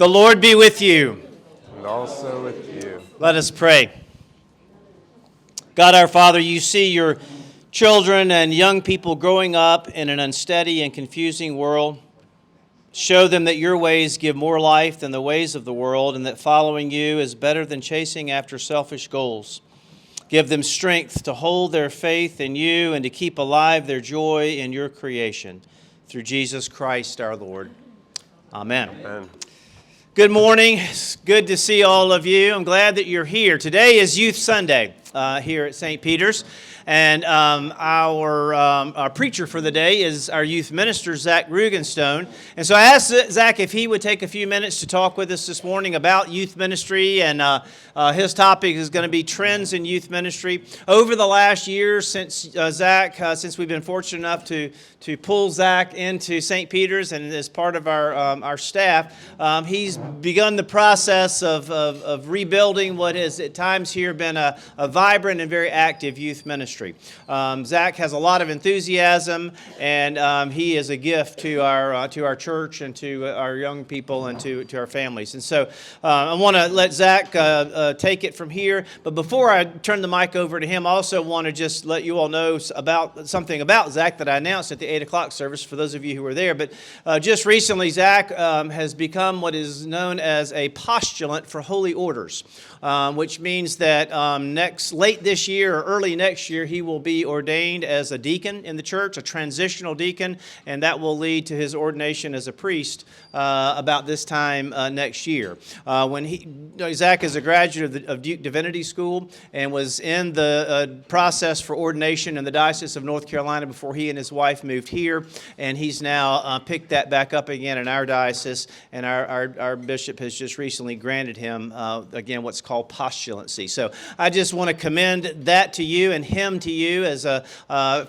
The Lord be with you. And also with you. Let us pray. God our Father, you see your children and young people growing up in an unsteady and confusing world. Show them that your ways give more life than the ways of the world, and that following you is better than chasing after selfish goals. Give them strength to hold their faith in you and to keep alive their joy in your creation. Through Jesus Christ our Lord. Amen. Amen. Good morning. It's good to see all of you. I'm glad that you're here. Today is Youth Sunday here at St. Peter's, and our preacher for the day is our youth minister, Zack Rugenstone. And so I asked Zack if he would take a few minutes to talk with us this morning about youth ministry, and his topic is going to be trends in youth ministry. Over the last year, since since we've been fortunate enough to pull Zack into St. Peter's and as part of our staff, he's begun the process of rebuilding what has at times here been a vibrant and very active youth ministry. Zack has a lot of enthusiasm, and he is a gift to our church and to our young people and to our families. And so I want to let Zack take it from here. But before I turn the mic over to him, I also want to just let you all know about something about Zack that I announced at the 8 o'clock service for those of you who were there. But just recently, Zack has become what is known as a postulant for holy orders, which means that late this year or early next year, he will be ordained as a deacon in the church, a transitional deacon, and that will lead to his ordination as a priest about this time next year. Zack is a graduate of Duke Divinity School and was in the process for ordination in the Diocese of North Carolina before he and his wife moved here, and he's now picked that back up again in our diocese, and our bishop has just recently granted him, again, what's called postulancy. So I just want to commend that to you and him to you as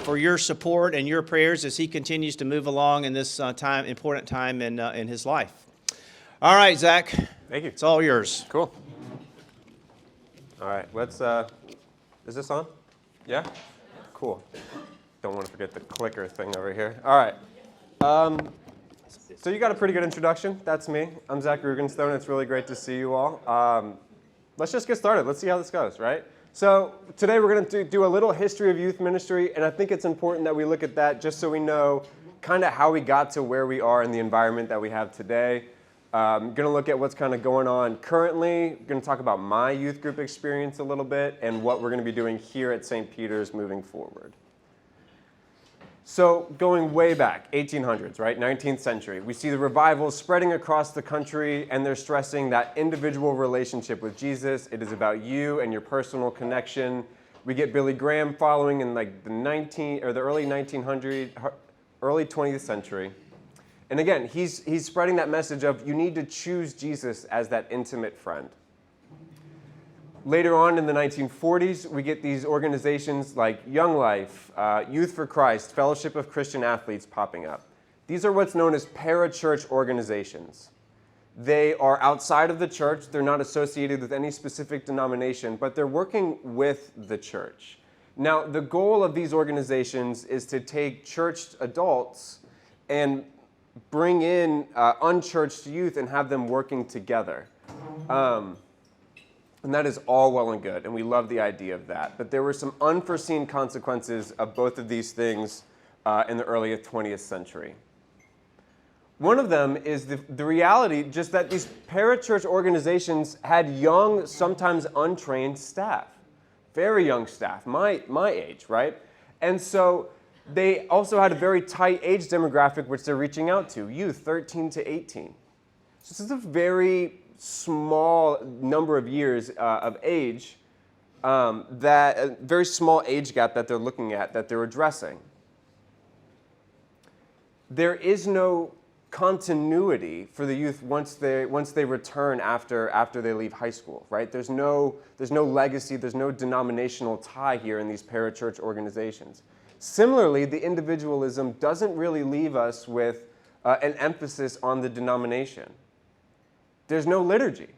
for your support and your prayers as he continues to move along in this important time in his life. All right, Zack. Thank you. It's all yours. Cool. All right, let's, is this on? Yeah? Cool. Don't want to forget the clicker thing over here. All right. So you got a pretty good introduction. That's me. I'm Zack Rugenstone. It's really great to see you all. Let's just get started. Let's see how this goes, right? So today we're going to do a little history of youth ministry, and I think it's important that we look at that just so we know kind of how we got to where we are in the environment that we have today. I'm going to look at what's kind of going on currently. I'm going to talk about my youth group experience a little bit and what we're going to be doing here at St. Peter's moving forward. So going way back, 1800s, right, 19th century, we see the revivals spreading across the country, and they're stressing that individual relationship with Jesus. It is about you and your personal connection. We get Billy Graham following in like the early 1900s, early 20th century. And again, he's spreading that message of you need to choose Jesus as that intimate friend. Later on in the 1940s, we get these organizations like Young Life, Youth for Christ, Fellowship of Christian Athletes popping up. These are what's known as parachurch organizations. They are outside of the church. They're not associated with any specific denomination, but they're working with the church. Now, the goal of these organizations is to take churched adults and bring in unchurched youth and have them working together. And that is all well and good, and we love the idea of that. But there were some unforeseen consequences of both of these things in the early 20th century. One of them is the reality just that these parachurch organizations had young, sometimes untrained staff. Very young staff, my age, right? And so they also had a very tight age demographic which they're reaching out to, youth 13 to 18. So this is a very small number of years of age, that a very small age gap that they're looking at, that they're addressing. There is no continuity for the youth once they return after they leave high school, right? There's no legacy, there's no denominational tie here in these parachurch organizations. Similarly, the individualism doesn't really leave us with an emphasis on the denomination. There's no liturgy.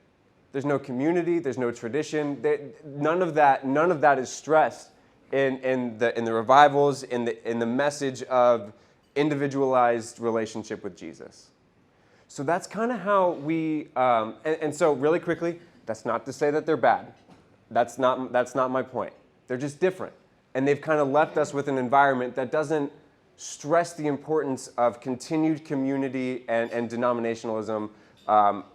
There's no community. There's no tradition. None of that is stressed in the revivals, in the message of individualized relationship with Jesus. So that's kind of how we, and so really quickly, that's not to say that they're bad. That's not my point. They're just different. And they've kind of left us with an environment that doesn't stress the importance of continued community and denominationalism,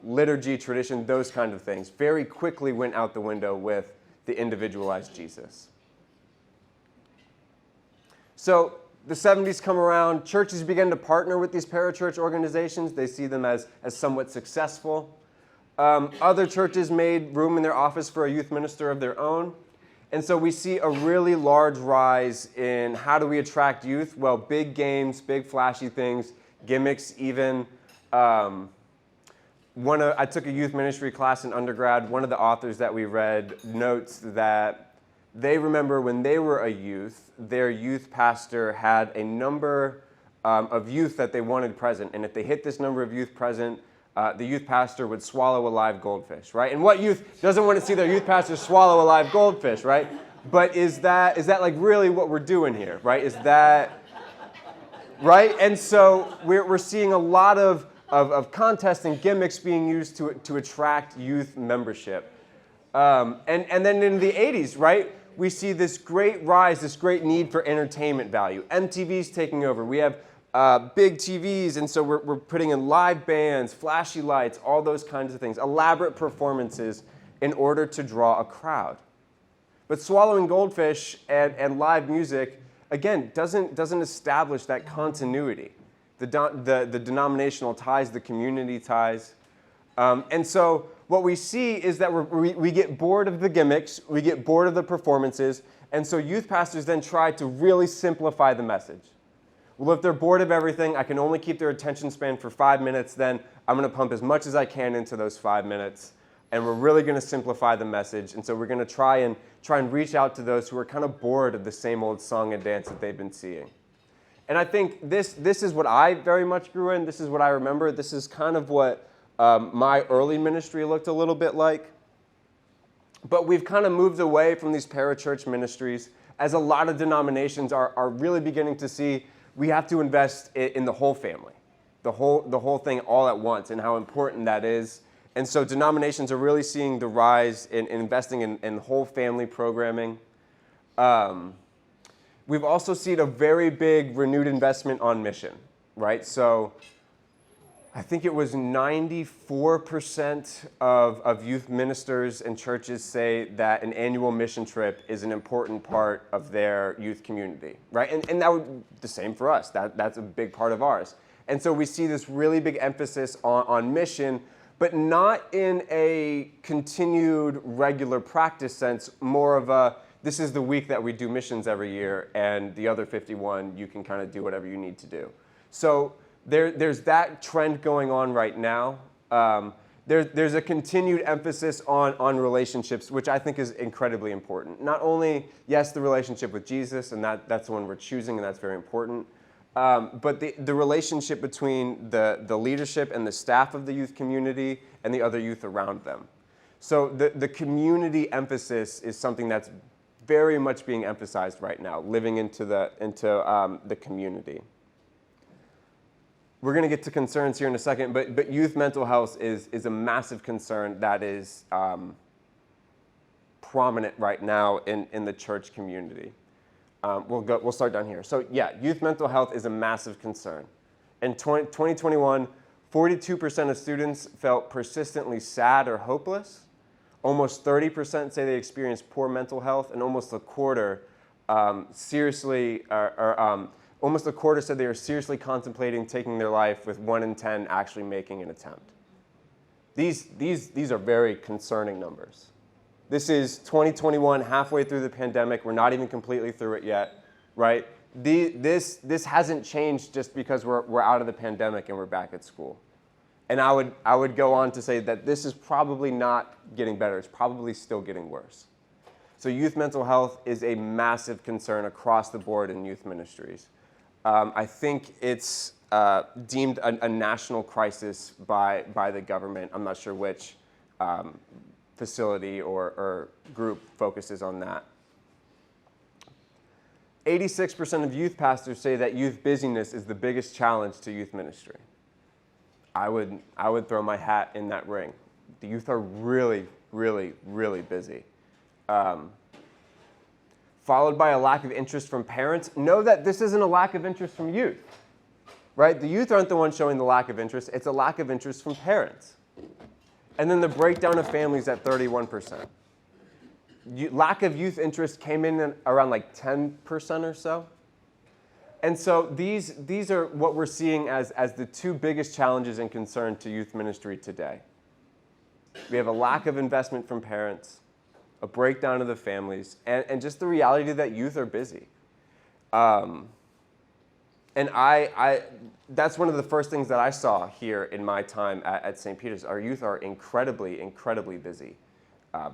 liturgy, tradition, those kind of things. Very quickly went out the window with the individualized Jesus. So the 70s come around, churches begin to partner with these parachurch organizations. They see them as somewhat successful. Other churches made room in their office for a youth minister of their own. And so we see a really large rise in how do we attract youth? Well, big games, big flashy things, gimmicks even. I took a youth ministry class in undergrad. One of the authors that we read notes that they remember when they were a youth, their youth pastor had a number of youth that they wanted present. And if they hit this number of youth present, the youth pastor would swallow a live goldfish, right? And what youth doesn't want to see their youth pastor swallow a live goldfish, right? But is that like really what we're doing here, right? Is that, right? And so we're seeing a lot of contests and gimmicks being used to attract youth membership. And then in the 80s, right, we see this great rise, this great need for entertainment value. MTV's taking over. We have big TVs, and so we're putting in live bands, flashy lights, all those kinds of things, elaborate performances in order to draw a crowd. But swallowing goldfish and live music, again, doesn't establish that continuity, the denominational ties, the community ties. And so what we see is that we get bored of the gimmicks, we get bored of the performances, and so youth pastors then try to really simplify the message. Well, if they're bored of everything, I can only keep their attention span for 5 minutes, then I'm going to pump as much as I can into those 5 minutes, and we're really going to simplify the message. And so we're going to try and reach out to those who are kind of bored of the same old song and dance that they've been seeing. And I think this is what I very much grew in. This is what I remember. This is kind of what my early ministry looked a little bit like. But we've kind of moved away from these parachurch ministries as a lot of denominations are really beginning to see we have to invest in the whole family, the whole thing all at once, and how important that is. And so denominations are really seeing the rise in investing in whole family programming. We've also seen a very big renewed investment on mission, right? So I think it was 94% of youth ministers and churches say that an annual mission trip is an important part of their youth community, right? And that would the same for us. That's a big part of ours. And so we see this really big emphasis on mission, but not in a continued regular practice sense, more of a, this is the week that we do missions every year, and the other 51, you can kind of do whatever you need to do. So there's that trend going on right now. There's a continued emphasis on relationships, which I think is incredibly important. Not only, yes, the relationship with Jesus, and that's the one we're choosing, and that's very important, but the relationship between the leadership and the staff of the youth community and the other youth around them. So the community emphasis is something that's very much being emphasized right now, living into the community. We're going to get to concerns here in a second, but youth mental health is a massive concern that is prominent right now in the church community. We'll start down here. So yeah, youth mental health is a massive concern. In 2021, 42% of students felt persistently sad or hopeless. Almost 30% say they experienced poor mental health, and almost a quarter almost a quarter said they were seriously contemplating taking their life, with 1 in 10 actually making an attempt. These are very concerning numbers. This is 2021, halfway through the pandemic. We're not even completely through it yet, right? This hasn't changed just because we're out of the pandemic and we're back at school. And I would go on to say that this is probably not getting better. It's probably still getting worse. So youth mental health is a massive concern across the board in youth ministries. I think it's deemed a national crisis by the government. I'm not sure which facility or group focuses on that. 86% of youth pastors say that youth busyness is the biggest challenge to youth ministry. I would throw my hat in that ring. The youth are really, really, really busy. Followed by a lack of interest from parents. Know that this isn't a lack of interest from youth, right? The youth aren't the ones showing the lack of interest. It's a lack of interest from parents. And then the breakdown of families at 31%. Lack of youth interest came in at around like 10% or so. And so these are what we're seeing as the two biggest challenges and concern to youth ministry today. We have a lack of investment from parents, a breakdown of the families, and just the reality that youth are busy. And that's one of the first things that I saw here in my time at St. Peter's. Our youth are incredibly, incredibly busy.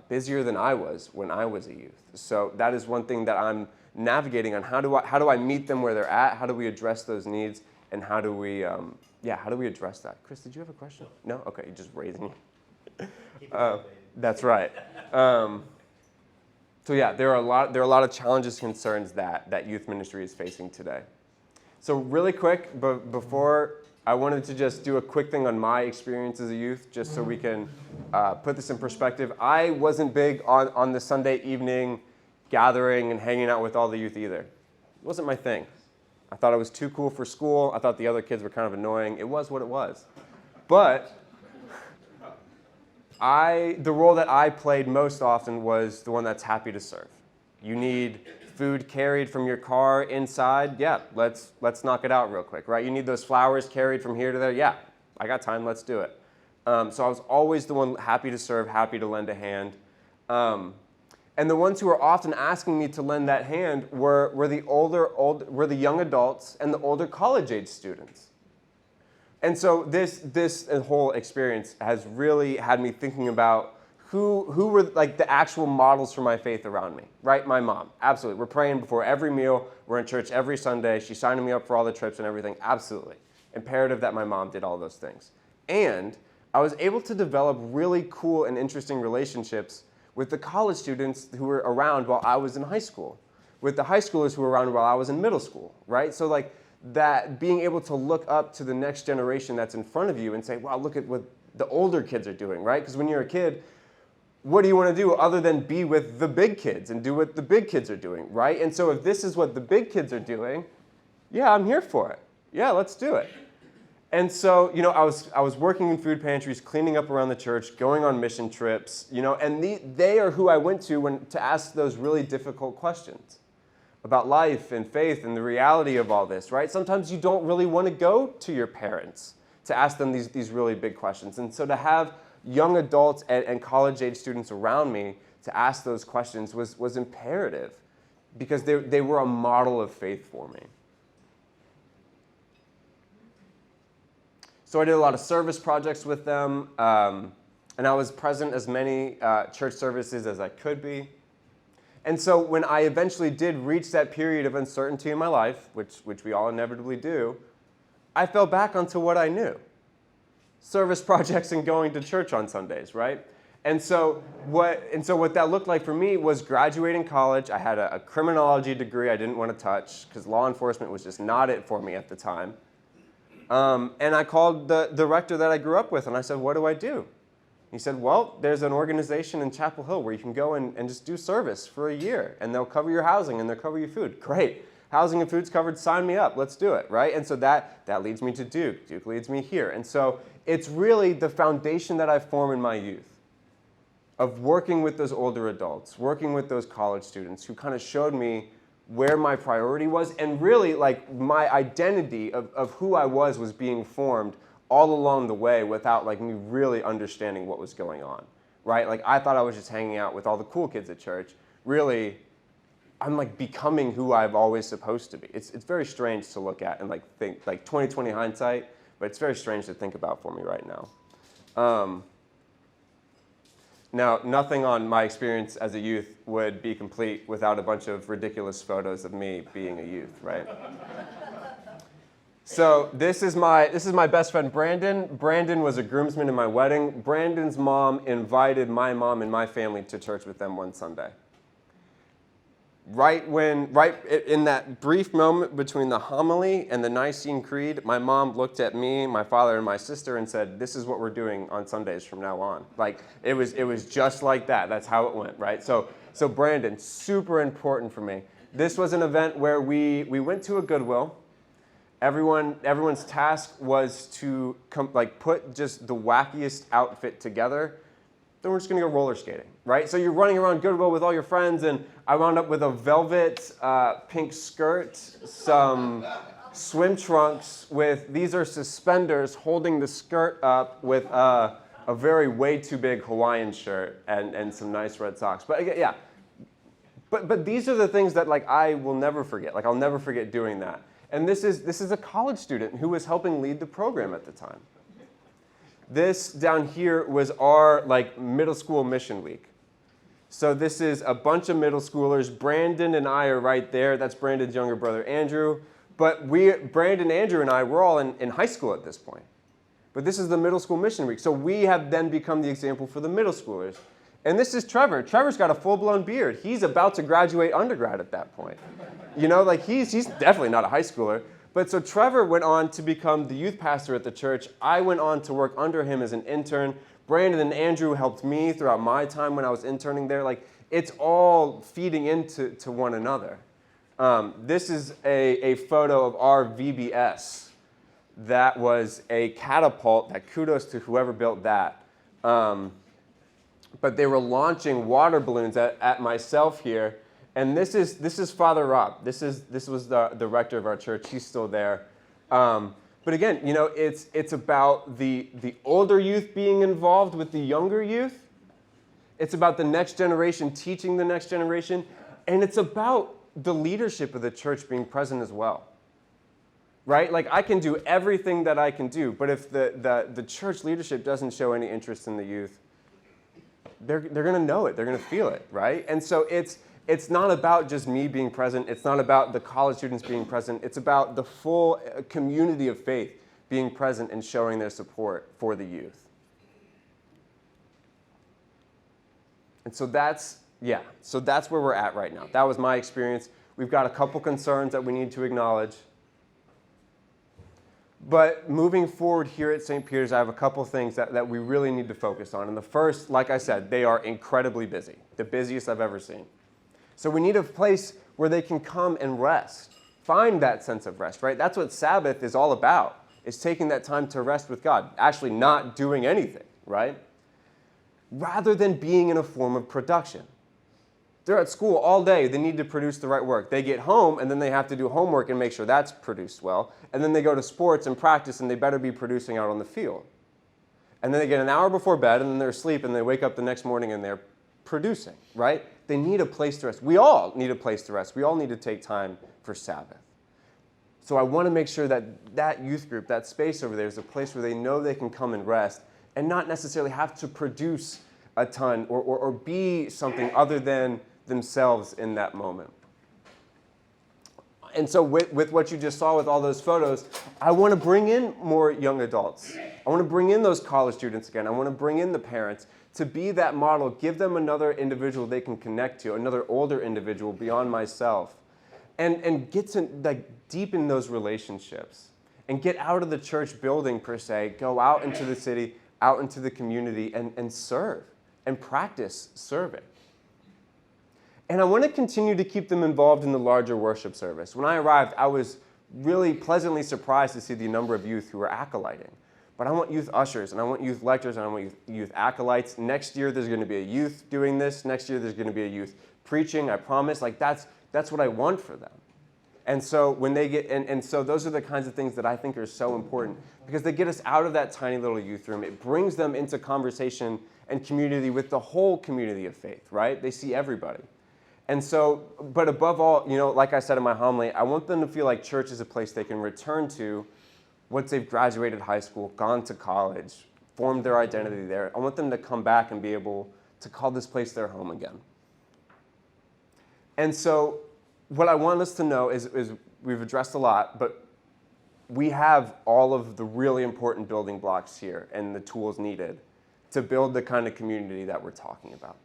Busier than I was when I was a youth. So that is one thing that I'm navigating on. How do I meet them where they're at? How do we address those needs? And how do we address that? Chris, did you have a question? No? Okay, you're just raising it. That's right. So yeah, there are a lot of challenges, concerns that youth ministry is facing today. So really quick, but before, I wanted to just do a quick thing on my experience as a youth, just so we can put this in perspective. I wasn't big on the Sunday evening gathering and hanging out with all the youth either. It wasn't my thing. I thought I was too cool for school. I thought the other kids were kind of annoying. It was what it was. But the role that I played most often was the one that's happy to serve. You need food carried from your car inside? Yeah, let's knock it out real quick, right? You need those flowers carried from here to there? Yeah, I got time, let's do it. So I was always the one happy to serve, happy to lend a hand. And the ones who were often asking me to lend that hand were the young adults and the older college-age students. And so this whole experience has really had me thinking about who were like the actual models for my faith around me, right? My mom, absolutely. We're praying before every meal. We're in church every Sunday. She's signing me up for all the trips and everything. Absolutely. Imperative that my mom did all those things. And I was able to develop really cool and interesting relationships with the college students who were around while I was in high school, with the high schoolers who were around while I was in middle school, right? So like that being able to look up to the next generation that's in front of you and say, wow, look at what the older kids are doing, right? Because when you're a kid, what do you want to do other than be with the big kids and do what the big kids are doing, right? And so if this is what the big kids are doing, yeah, I'm here for it. Yeah, let's do it. And so, I was working in food pantries, cleaning up around the church, going on mission trips, and they are who I went to ask those really difficult questions about life and faith and the reality of all this, right? Sometimes you don't really want to go to your parents to ask them these really big questions. And so to have young adults and college-age students around me to ask those questions was imperative because they were a model of faith for me. So I did a lot of service projects with them, and I was present as many church services as I could be. And so when I eventually did reach that period of uncertainty in my life, which we all inevitably do, I fell back onto what I knew. Service projects and going to church on Sundays, right? And so what that looked like for me was graduating college. I had a criminology degree I didn't want to touch because law enforcement was just not it for me at the time. And I called the rector that I grew up with, and I said, what do I do? He said, well, there's an organization in Chapel Hill where you can go and just do service for a year, and they'll cover your housing, and they'll cover your food. Great. Housing and food's covered. Sign me up. Let's do it, right? And so that leads me to Duke. Duke leads me here. And so it's really the foundation that I formed in my youth of working with those older adults, working with those college students who kind of showed me where my priority was, and really like my identity of who I was being formed all along the way without like me really understanding what was going on, right? Like I thought I was just hanging out with all the cool kids at church. Really, I'm like becoming who I've always supposed to be. It's very strange to look at and like think, like 20/20 hindsight, but it's very strange to think about for me right now. Now, nothing on my experience as a youth would be complete without a bunch of ridiculous photos of me being a youth, right? So this is my best friend, Brandon. Brandon was a groomsman in my wedding. Brandon's mom invited my mom and my family to church with them one Sunday. right in that brief moment between the homily and the Nicene Creed, my mom looked at me, my father, and my sister and said, "This is what we're doing on Sundays from now on." Like, it was just like that. That's how it went, right? So Brandon, super important for me. This was an event where we went to a Goodwill. Everyone's task was to put just the wackiest outfit together. Then we're just going to go roller skating, right? So you're running around Goodwill with all your friends, and I wound up with a velvet pink skirt, some swim trunks these are suspenders holding the skirt up with a very way too big Hawaiian shirt and some nice red socks. But yeah, but these are the things that I will never forget. I'll never forget doing that. And this is a college student who was helping lead the program at the time. This down here was our middle school mission week. So this is a bunch of middle schoolers. Brandon and I are right there. That's Brandon's younger brother, Andrew. But Brandon, Andrew, and I, we're all in high school at this point. But this is the middle school mission week. So we have then become the example for the middle schoolers. And this is Trevor. Trevor's got a full-blown beard. He's about to graduate undergrad at that point. He's definitely not a high schooler. But so Trevor went on to become the youth pastor at the church. I went on to work under him as an intern. Brandon and Andrew helped me throughout my time when I was interning there. It's all feeding into one another. This is a photo of our VBS. That was a catapult. Kudos to whoever built that. But they were launching water balloons at myself here. And this is Father Rob. This was the rector of our church. He's still there. But again, it's about the older youth being involved with the younger youth. It's about the next generation teaching the next generation. And it's about the leadership of the church being present as well. Right? I can do everything that I can do, but if the church leadership doesn't show any interest in the youth, they're going to know it. They're going to feel it, right? And so it's not about just me being present. It's not about the college students being present. It's about the full community of faith being present and showing their support for the youth. And so that's where we're at right now. That was my experience. We've got a couple concerns that we need to acknowledge. But moving forward here at St. Peter's, I have a couple things that we really need to focus on. And the first, like I said, they are incredibly busy, the busiest I've ever seen. So we need a place where they can come and rest, find that sense of rest, right? That's what Sabbath is all about, is taking that time to rest with God, actually not doing anything, right? Rather than being in a form of production. They're at school all day. They need to produce the right work. They get home, and then they have to do homework and make sure that's produced well. And then they go to sports and practice, and they better be producing out on the field. And then they get an hour before bed, and then they're asleep, and they wake up the next morning, and they're producing, right? They need a place to rest. We all need a place to rest. We all need to take time for Sabbath. So I want to make sure that youth group, that space over there, is a place where they know they can come and rest and not necessarily have to produce a ton or be something other than themselves in that moment. And so with what you just saw with all those photos, I want to bring in more young adults. I want to bring in those college students again. I want to bring in the parents to be that model, give them another individual they can connect to, another older individual beyond myself, and get to deepen those relationships and get out of the church building per se, go out into the city, out into the community and serve and practice serving. And I want to continue to keep them involved in the larger worship service. When I arrived, I was really pleasantly surprised to see the number of youth who were acolyting. But I want youth ushers, and I want youth lectors, and I want youth acolytes. Next year, there's going to be a youth doing this. Next year, there's going to be a youth preaching, I promise. That's what I want for them. And so when they get, and so those are the kinds of things that I think are so important because they get us out of that tiny little youth room. It brings them into conversation and community with the whole community of faith, right? They see everybody. And so, but above all, like I said in my homily, I want them to feel like church is a place they can return to once they've graduated high school, gone to college, formed their identity there. I want them to come back and be able to call this place their home again. And so what I want us to know is we've addressed a lot, but we have all of the really important building blocks here and the tools needed to build the kind of community that we're talking about.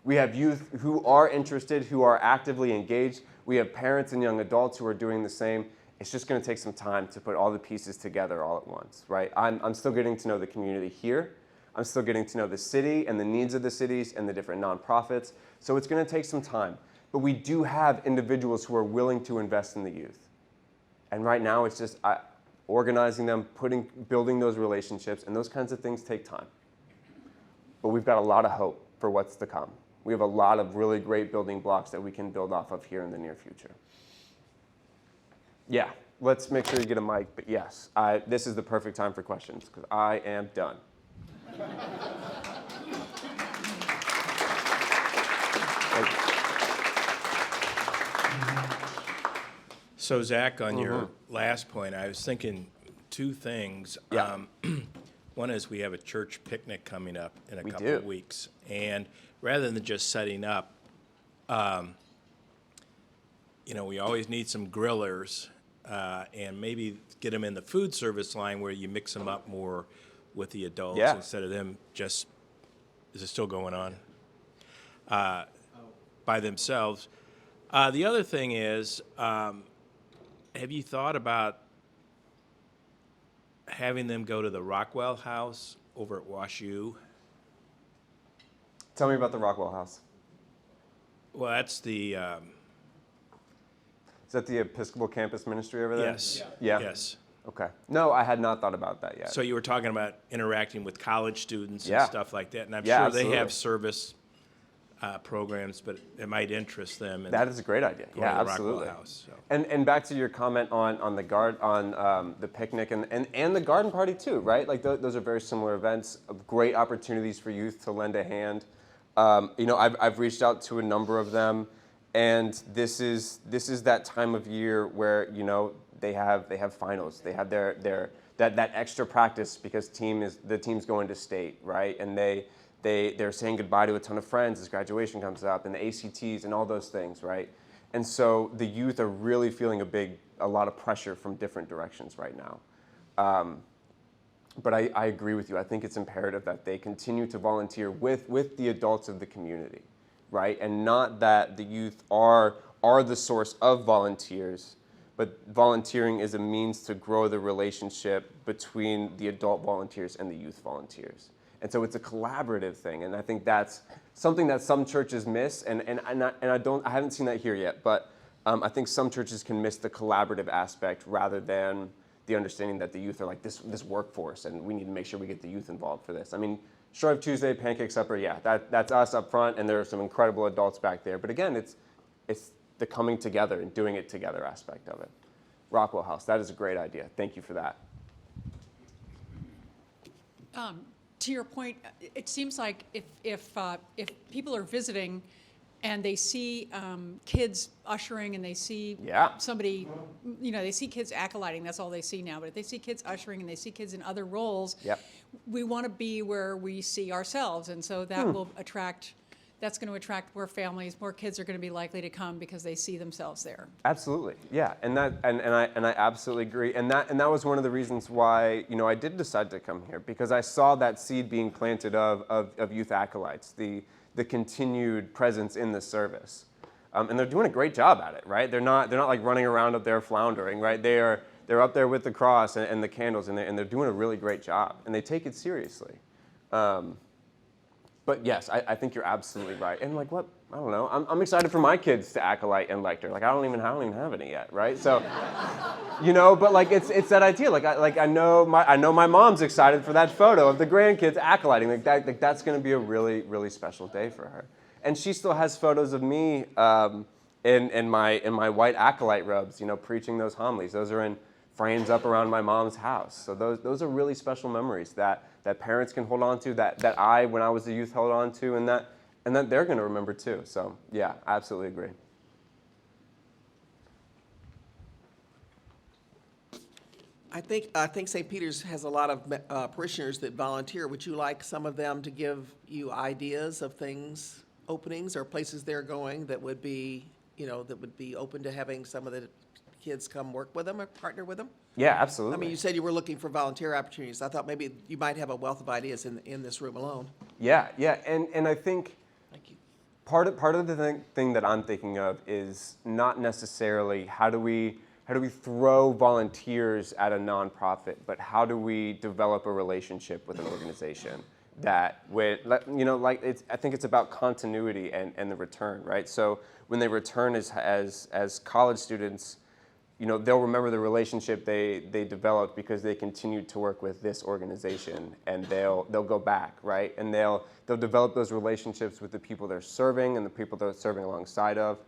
We have youth who are interested, who are actively engaged. We have parents and young adults who are doing the same. It's just going to take some time to put all the pieces together all at once, right? I'm still getting to know the community here. I'm still getting to know the city and the needs of the cities and the different nonprofits. So it's going to take some time. But we do have individuals who are willing to invest in the youth. And right now it's just organizing them, building those relationships, and those kinds of things take time. But we've got a lot of hope for what's to come. We have a lot of really great building blocks that we can build off of here in the near future. Yeah, let's make sure you get a mic, but yes, this is the perfect time for questions because I am done. Thank you. So, Zach, on your last point, I was thinking two things. Yeah. One is we have a church picnic coming up in a We couple do. of weeks. And rather than just setting up, we always need some grillers and maybe get them in the food service line where you mix them up more with the adults Yeah. instead of them just, is it still going on? By themselves. The other thing is, have you thought about having them go to the Rockwell House over at WashU? Tell me about the Rockwell House. Well, that's the, Is that the Episcopal Campus Ministry over there? yes. Yeah. Yes. Okay. No, I had not thought about that yet. So you were talking about interacting with college students Yeah. and stuff like that, and I'm Yeah, sure absolutely. they have service programs, but it might interest them. That is a great idea. going Yeah, to the Rockwell absolutely. House, so. And back to your comment on the picnic and the garden party too, right? Like those are very similar events, great opportunities for youth to lend a hand. I've reached out to a number of them, and this is that time of year where they have finals, they have that extra practice because the team's going to state, right? And they're saying goodbye to a ton of friends as graduation comes up, and the ACTs and all those things, right? And so the youth are really feeling a lot of pressure from different directions right now. But I agree with you. I think it's imperative that they continue to volunteer with the adults of the community, right? And not that the youth are the source of volunteers, but volunteering is a means to grow the relationship between the adult volunteers and the youth volunteers. And so it's a collaborative thing, and I think that's something that some churches miss, and I haven't seen that here yet, but I think some churches can miss the collaborative aspect rather than the understanding that the youth are like this workforce, and we need to make sure we get the youth involved for this. I mean, Shrove Tuesday, Pancake Supper, yeah, that's us up front, and there are some incredible adults back there. But again, it's the coming together and doing it together aspect of it. Rockwell House, that is a great idea. Thank you for that. To your point, it seems like if people are visiting and they see kids ushering and they see Yeah. somebody, they see kids acolyting, that's all they see now. But if they see kids ushering and they see kids in other roles, Yep. we want to be where we see ourselves. And so that will attract, that's going to attract more families, more kids are going to be likely to come because they see themselves there. Absolutely, yeah, and I absolutely agree, and that was one of the reasons why I did decide to come here, because I saw that seed being planted of youth acolytes, the continued presence in the service, and they're doing a great job at it, right? They're not like running around up there floundering, right? They're up there with the cross and the candles, and they're doing a really great job, and they take it seriously. But yes, I think you're absolutely right. And I don't know. I'm excited for my kids to acolyte and lector. I don't even have any yet, right? So, but it's that idea. I know my mom's excited for that photo of the grandkids acolyting. That's going to be a really, really special day for her. And she still has photos of me in my white acolyte robes, preaching those homilies. Those are in frames up around my mom's house. So those are really special memories that parents can hold on to, that I, when I was a youth, held on to, and that they're going to remember too. So yeah, I absolutely agree. I think St. Peter's has a lot of parishioners that volunteer. Would you like some of them to give you ideas of things, openings, or places they're going that would be open to having some of the kids come work with them or partner with them? Yeah, absolutely. I mean, you said you were looking for volunteer opportunities. I thought maybe you might have a wealth of ideas in this room alone. Yeah, and I think, Thank you. part of the thing that I'm thinking of is not necessarily how do we throw volunteers at a nonprofit, but how do we develop a relationship with an organization that I think it's about continuity and the return, right? So when they return as college students, they'll remember the relationship they developed because they continued to work with this organization, and they'll go back, right? And they'll develop those relationships with the people they're serving and the people they're serving alongside of.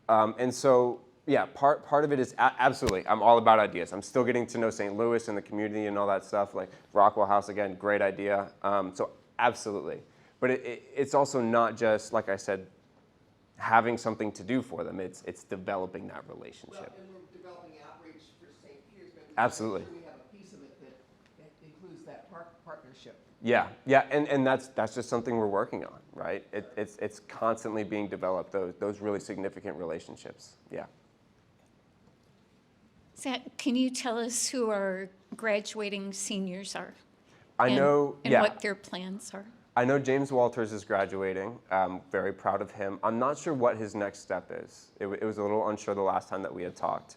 And so, yeah, part of it is absolutely, I'm all about ideas. I'm still getting to know St. Louis and the community and all that stuff. Like Rockwell House, again, great idea. So absolutely. But it's also not just, like I said, having something to do for them. It's developing that relationship. Well, and we're developing outreach for St. Peter's, but Absolutely. we have a piece of it that includes that partnership. Yeah, and that's just something we're working on, right? It's constantly being developed, those really significant relationships. Yeah. Zach, can you tell us who our graduating seniors are? I know, and yeah. what their plans are? I know James Walters is graduating. I'm very proud of him. I'm not sure what his next step is. It was a little unsure the last time that we had talked.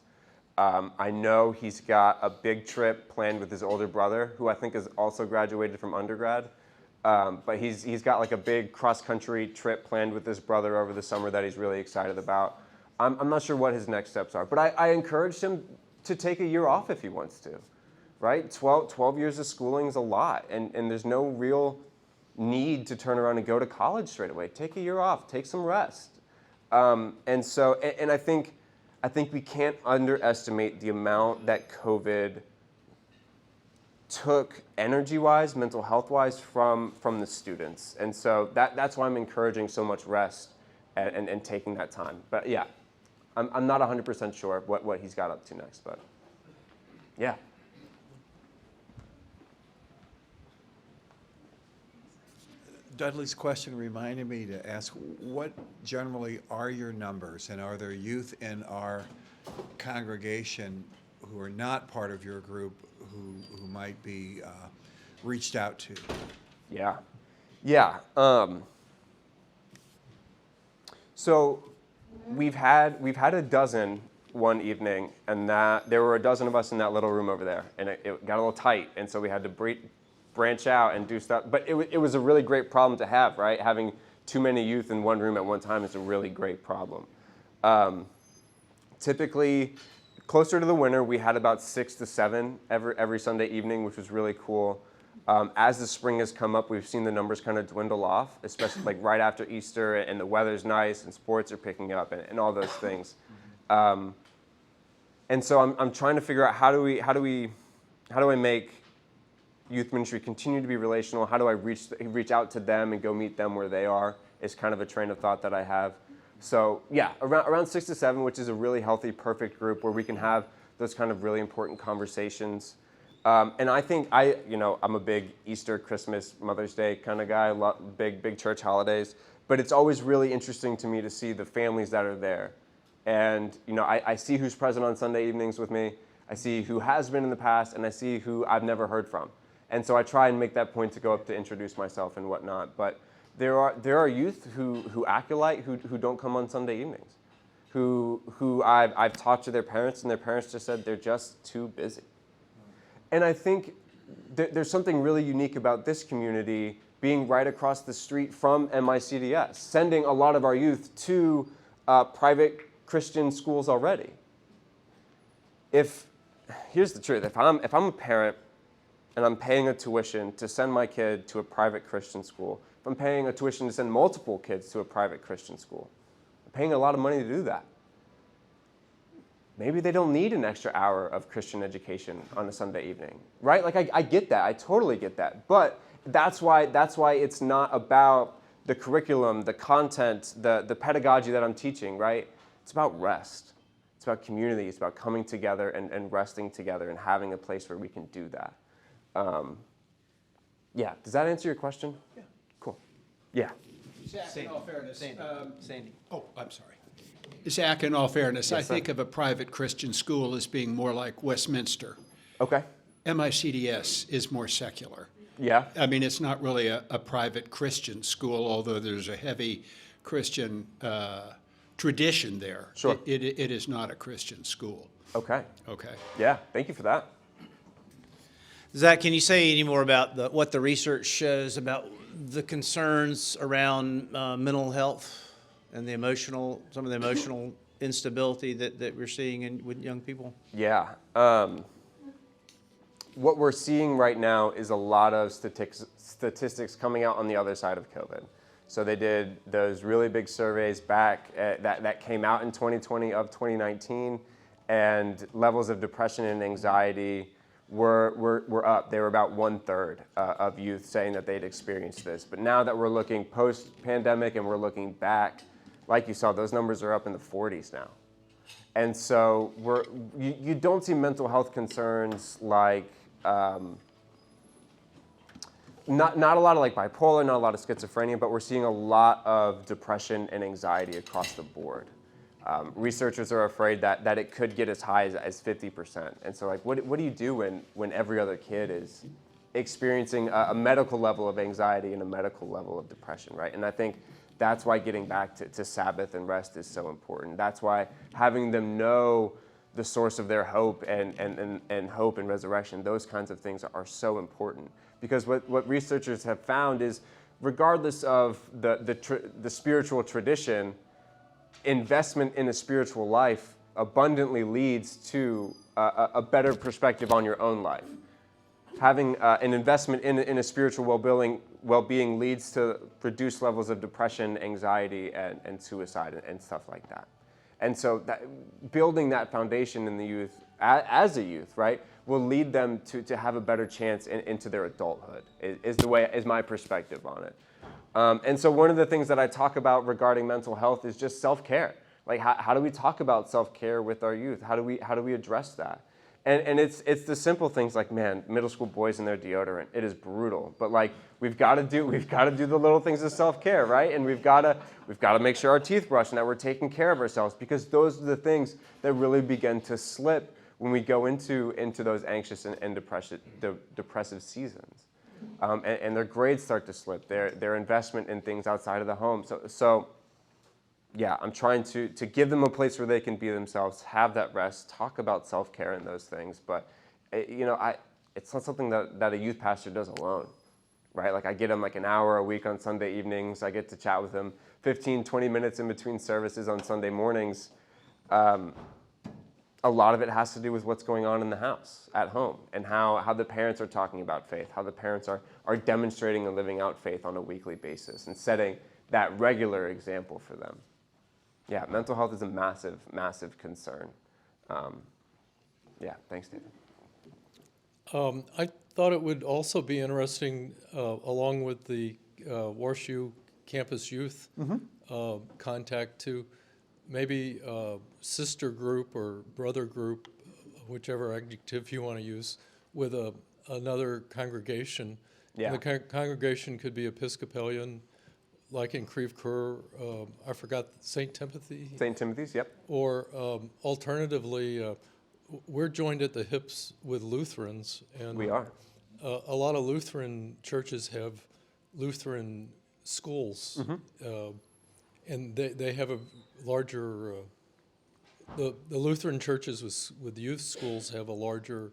I know he's got a big trip planned with his older brother, who I think has also graduated from undergrad. But he's got like a big cross-country trip planned with his brother over the summer that he's really excited about. I'm not sure what his next steps are, but I encouraged him to take a year off if he wants to, right? 12 years of schooling is a lot, and there's no real need to turn around and go to college straight away. Take a year off, take some rest. And I think we can't underestimate the amount that COVID took energy-wise, mental health-wise from the students. And so that's why I'm encouraging so much rest and taking that time. But yeah, I'm not 100% sure what he's got up to next, but yeah. Dudley's question reminded me to ask, what generally are your numbers, and are there youth in our congregation who are not part of your group who might be reached out to? Yeah. So we've had a dozen one evening, and that there were a dozen of us in that little room over there, and it got a little tight, and so we had to branch out and do stuff. But it was a really great problem to have, right? Having too many youth in one room at one time is a really great problem. Typically, closer to the winter, we had about 6 to 7 every Sunday evening, which was really cool. As the spring has come up, we've seen the numbers kind of dwindle off, especially like right after Easter, and the weather's nice and sports are picking up and all those things. And so I'm trying to figure out how do I make youth ministry continue to be relational? How do I reach out to them and go meet them where they are? Is kind of a train of thought that I have. So yeah, around 6 to 7, which is a really healthy, perfect group where we can have those kind of really important conversations. And I think I'm a big Easter, Christmas, Mother's Day kind of guy. Big church holidays. But it's always really interesting to me to see the families that are there. And I see who's present on Sunday evenings with me. I see who has been in the past, and I see who I've never heard from. And so I try and make that point to go up to introduce myself and whatnot. But there are youth who acolyte who don't come on Sunday evenings, who I've talked to their parents, and their parents just said they're just too busy. And I think there's something really unique about this community being right across the street from MICDS, sending a lot of our youth to private Christian schools already. Here's the truth, if I'm a parent and I'm paying a tuition to send my kid to a private Christian school, if I'm paying a tuition to send multiple kids to a private Christian school, I'm paying a lot of money to do that. Maybe they don't need an extra hour of Christian education on a Sunday evening, right? Like I get that, I totally get that. But that's why it's not about the curriculum, the content, the pedagogy that I'm teaching, right? It's about rest. It's about community. It's about coming together and resting together and having a place where we can do that. Yeah, does that answer your question? Yeah. Cool. Yeah. Zach, in all fairness, Sandy. oh, I'm sorry. Zach, in all fairness, Yes, I sir. think of a private Christian school as being more like Westminster. Okay. MICDS is more secular. Yeah. I mean, it's not really a private Christian school, although there's a heavy Christian tradition there. Sure. It is not a Christian school. Okay. Okay. Yeah, thank you for that. Zach, can you say any more about what the research shows about the concerns around mental health and some of the emotional instability that we're seeing with young people? Yeah. What we're seeing right now is a lot of statistics coming out on the other side of COVID. So they did those really big surveys back that came out in 2020 of 2019, and levels of depression and anxiety were up. They were about 1/3 of youth saying that they'd experienced this. But now that we're looking post-pandemic and we're looking back, like you saw, those numbers are up in the 40s now. And so you don't see mental health concerns like, not a lot of like bipolar, not a lot of schizophrenia, but we're seeing a lot of depression and anxiety across the board. Researchers are afraid that it could get as high as 50%. And so like, what do you do when every other kid is experiencing a medical level of anxiety and a medical level of depression, right? And I think that's why getting back to Sabbath and rest is so important. That's why having them know the source of their hope and hope and resurrection, those kinds of things are so important. Because what researchers have found is, regardless of the spiritual tradition, investment in a spiritual life abundantly leads to a better perspective on your own life. Having an investment in a spiritual well-being leads to reduced levels of depression, anxiety, and suicide and stuff like that. And so building that foundation in the youth, as a youth, right, will lead them to have a better chance into their adulthood, is my perspective on it. And so one of the things that I talk about regarding mental health is just self-care. Like, how do we talk about self-care with our youth? How do we address that? And it's the simple things like, man, middle school boys and their deodorant. It is brutal, but like we've got to do the little things of self-care, right? And we've got to make sure our teeth brush and that we're taking care of ourselves, because those are the things that really begin to slip when we go into those anxious and depressive seasons. And their grades start to slip. Their investment in things outside of the home. So yeah, I'm trying to give them a place where they can be themselves, have that rest, talk about self-care and those things. But it's not something that a youth pastor does alone, right? Like, I get them like an hour a week on Sunday evenings. I get to chat with them 15, 20 minutes in between services on Sunday mornings. A lot of it has to do with what's going on in the house, at home, and how the parents are talking about faith, how the parents are demonstrating and living out faith on a weekly basis and setting that regular example for them. Yeah, mental health is a massive, massive concern. Yeah, thanks, David. I thought it would also be interesting, along with the Warshu Campus Youth contact, to maybe sister group or brother group, whichever adjective you want to use, with another congregation. Yeah. The congregation could be Episcopalian, like in Creve Coeur, I forgot, St. Timothy? St. Timothy's, yep. Or alternatively, we're joined at the hips with Lutherans. And We are. A lot of Lutheran churches have Lutheran schools. And they have a larger, the Lutheran churches with youth schools have a larger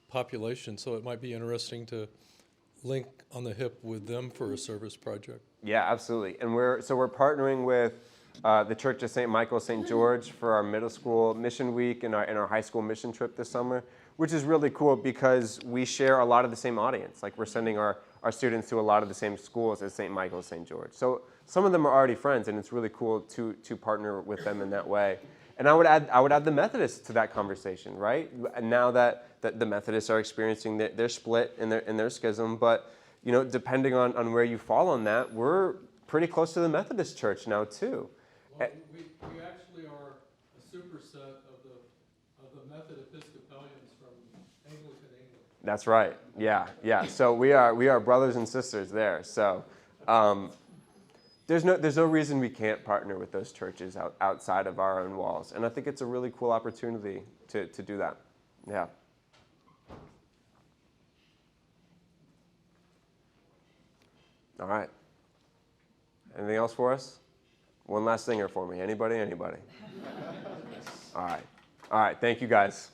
population, so it might be interesting to link on the hip with them for a service project. Yeah, absolutely. And we're partnering with the Church of St. Michael, St. George for our middle school mission week and our high school mission trip this summer, which is really cool because we share a lot of the same audience. Like, we're sending our students to a lot of the same schools as St. Michael, St. George. So some of them are already friends, and it's really cool to partner with them in that way. And I would add the Methodists to that conversation, right? Now that the Methodists are experiencing their split in their schism, but depending on where you fall on that, we're pretty close to the Methodist Church now too. Well, we actually are a superset of the Method Episcopalians from Anglican England. That's right. Yeah. So we are brothers and sisters there. So there's no reason we can't partner with those churches outside of our own walls, and I think it's a really cool opportunity to do that. Yeah. All right. Anything else for us? One last singer for me. Anybody? All right. Thank you, guys.